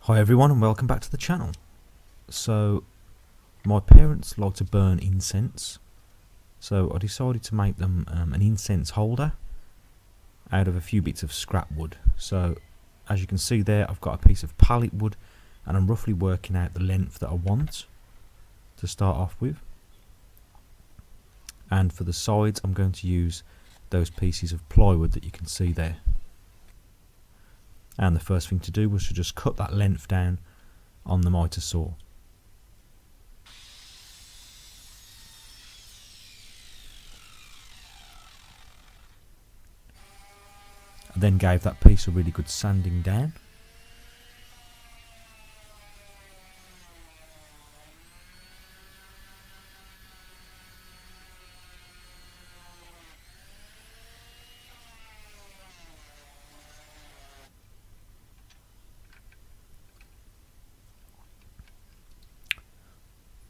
Hi everyone and welcome back to the channel. So my parents like to burn incense, so I decided to make them an incense holder out of a few bits of scrap wood. So as you can see there, I've got a piece of pallet wood and I'm roughly working out the length that I want to start off with. And for the sides I'm going to use those pieces of plywood that you can see there. And the first thing to do was to just cut that length down on the miter saw. I then gave that piece a really good sanding down.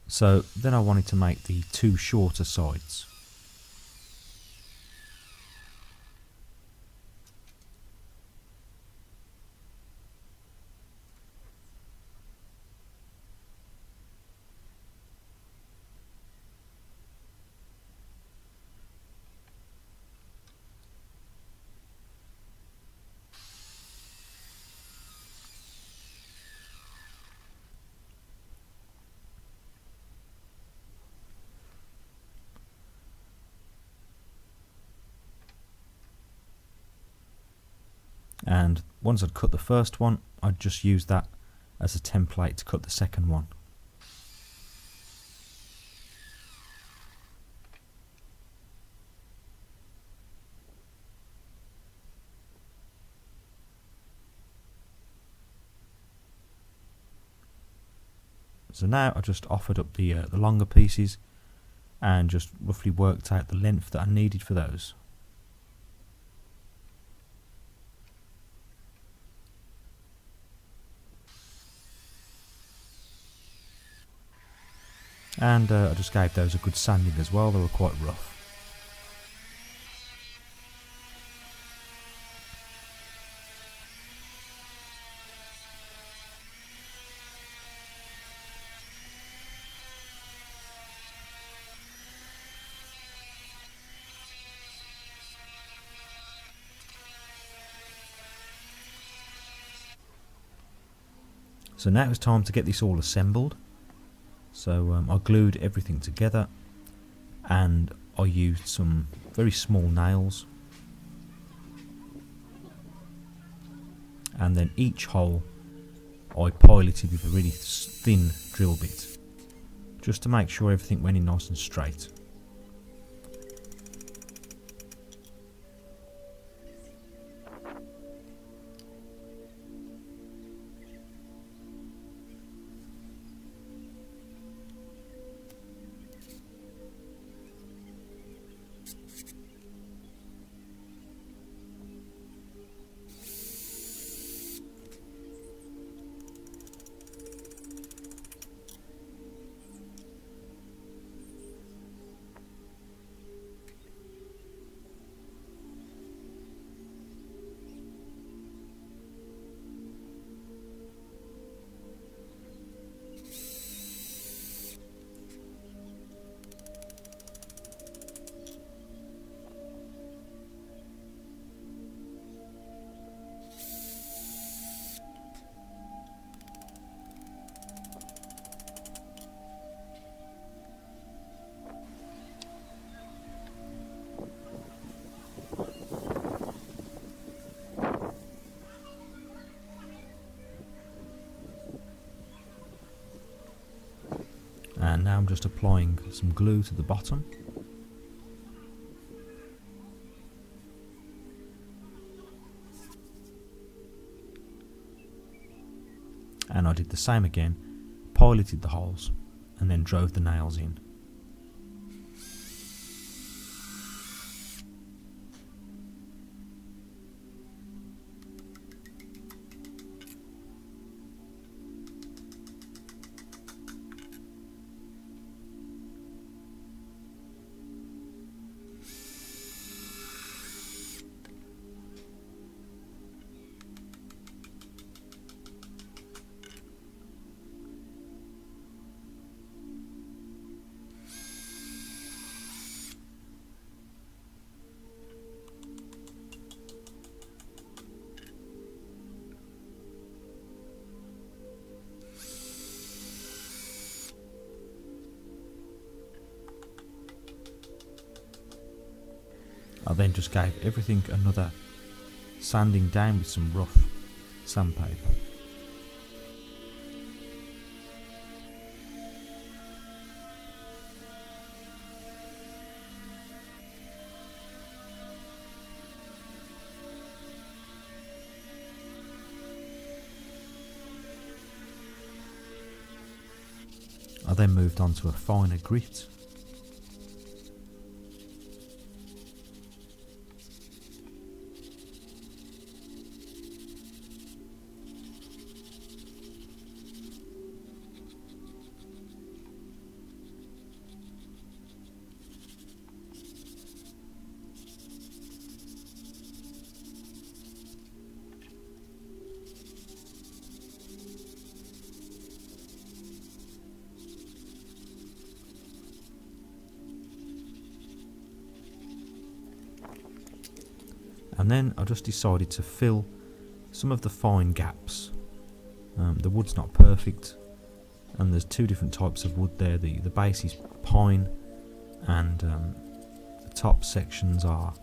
So then I wanted to make the two shorter sides. And once I'd cut the first one, I'd just use that as a template to cut the second one. So now I just offered up the longer pieces and just roughly worked out the length that I needed for those. And I just gave those a good sanding as well, they were quite rough. So now it's time to get this all assembled. So I glued everything together and I used some very small nails, and then each hole I piloted with a really thin drill bit just to make sure everything went in nice and straight. And now I'm just applying some glue to the bottom. And I did the same again, piloted the holes and then drove the nails in. I then just gave everything another sanding down with some rough sandpaper. I then moved on to a finer grit. And then I just decided to fill some of the fine gaps. The wood's not perfect, and there's two different types of wood there. The base is pine, and the top sections are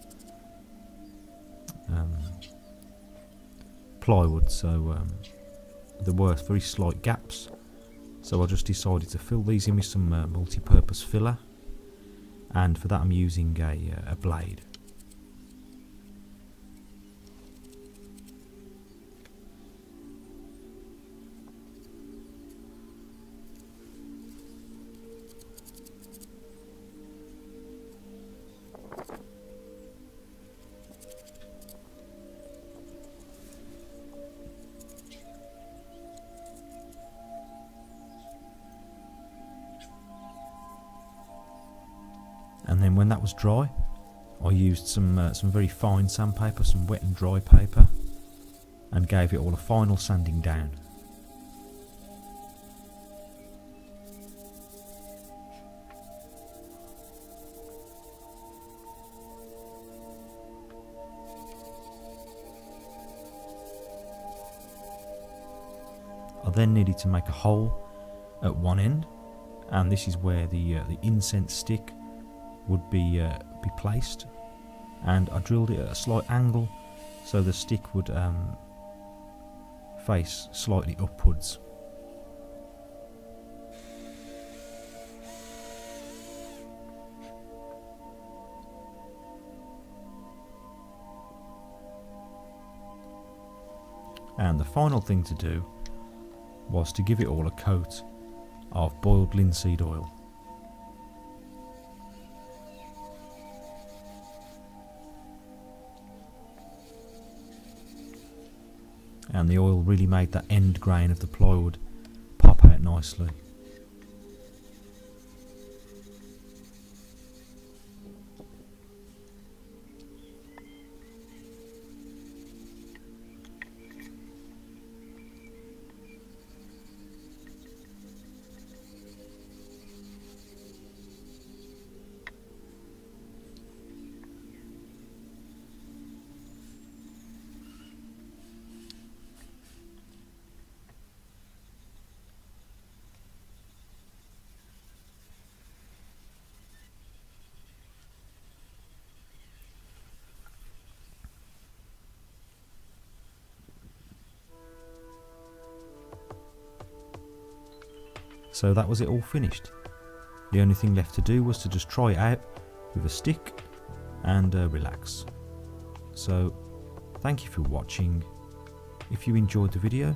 plywood, so there were very slight gaps. So I just decided to fill these in with some multi-purpose filler, and for that I'm using a blade. And then when that was dry, I used some very fine sandpaper, some wet and dry paper, and gave it all a final sanding down. I then needed to make a hole at one end, and this is where the incense stick would be placed, and I drilled it at a slight angle so the stick would face slightly upwards. And the final thing to do was to give it all a coat of boiled linseed oil. And the oil really made that end grain of the plywood pop out nicely. So that was it all finished. The only thing left to do was to just try it out with a stick and relax. So thank you for watching. If you enjoyed the video,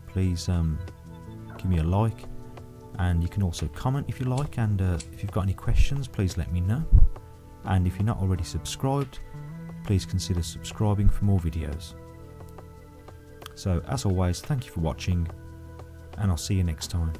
please give me a like, and you can also comment if you like, and if you've got any questions, please let me know. And if you're not already subscribed, please consider subscribing for more videos. So as always, thank you for watching, and I'll see you next time.